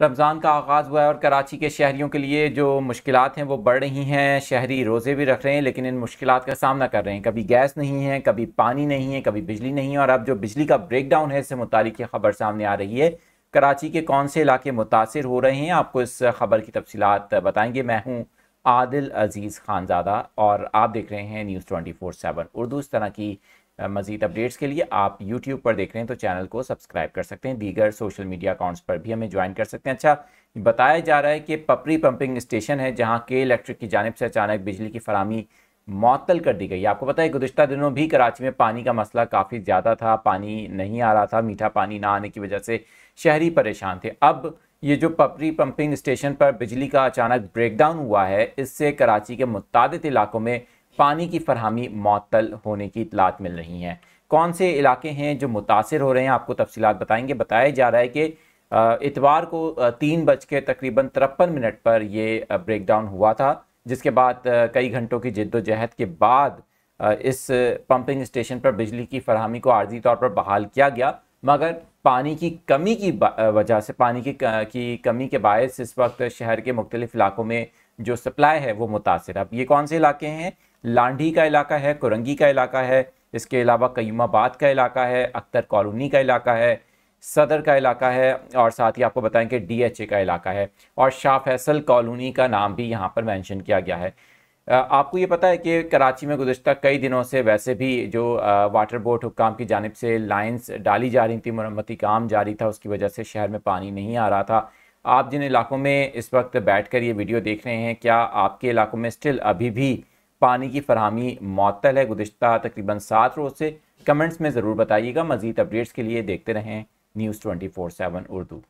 रमज़ान का आगाज़ हुआ है और कराची के शहरियों के लिए जो मुश्किलात हैं वो बढ़ रही हैं। शहरी रोज़े भी रख रहे हैं लेकिन इन मुश्किलात का सामना कर रहे हैं। कभी गैस नहीं है, कभी पानी नहीं है, कभी बिजली नहीं है और अब जो बिजली का ब्रेकडाउन है इससे मुतालिक ये खबर सामने आ रही है। कराची के कौन से इलाके मुतासिर हो रहे हैं, आपको इस खबर की तफसीलात बताएंगे। मैं हूँ आदिल अजीज़ खानज़ादा और आप देख रहे हैं न्यूज़ 24/7 उर्दू। इस तरह की मज़ीद अपडेट्स के लिए आप यूट्यूब पर देख रहे हैं तो चैनल को सब्सक्राइब कर सकते हैं। दीगर सोशल मीडिया अकाउंट्स पर भी हमें ज्वाइन कर सकते हैं। अच्छा, बताया जा रहा है कि पपरी पंपिंग स्टेशन है जहां के इलेक्ट्रिक की जानिब से अचानक बिजली की फराहमी मअतल कर दी गई। आपको पता है गुज़िश्ता दिनों भी कराची में पानी का मसला काफ़ी ज़्यादा था, पानी नहीं आ रहा था, मीठा पानी ना आने की वजह से शहरी परेशान थे। अब ये जो पपरी पंपिंग स्टेशन पर बिजली का अचानक ब्रेकडाउन हुआ है, इससे कराची के मुत्तादिद इलाकों में पानी की फरहमी मअतल होने की इतलात मिल रही हैं। कौन से इलाके हैं जो मुतासिर हो रहे हैं, आपको तफसीलात बताएंगे। बताया जा रहा है कि इतवार को 3:53 पर ये ब्रेकडाउन हुआ था, जिसके बाद कई घंटों की जद्दोजहद के बाद इस पंपिंग स्टेशन पर बिजली की फरहमी को आर्जी तौर पर बहाल किया गया, मगर पानी की कमी की वजह से की कमी के बायस इस वक्त शहर के मुख्तलिफ इलाकों में जो सप्लाई है वो मुतासिर। अब ये कौन से इलाके हैं? लांढी का इलाका है, कुरंगी का इलाका है, इसके अलावा कयूमाबाद का इलाका है, अख्तर कॉलोनी का इलाका है, सदर का इलाका है और साथ ही आपको बताएं कि DHA का इलाका है और शाह फैसल कॉलोनी का नाम भी यहाँ पर मेंशन किया गया है। आपको ये पता है कि कराची में गुज़िश्ता कई दिनों से वैसे भी जो वाटर बोर्ड हुक्काम की जानिब से लाइंस डाली जा रही थी, मरम्मती काम जारी था, उसकी वजह से शहर में पानी नहीं आ रहा था। आप जिन इलाकों में इस वक्त बैठकर ये वीडियो देख रहे हैं, क्या आपके इलाकों में स्टिल अभी भी पानी की फरहमी मअतल है गुज़िश्ता तकरीबन 7 रोज़ से? कमेंट्स में ज़रूर बताइएगा। मज़ीद अपडेट्स के लिए देखते रहें न्यूज़ 24/7 उर्दू।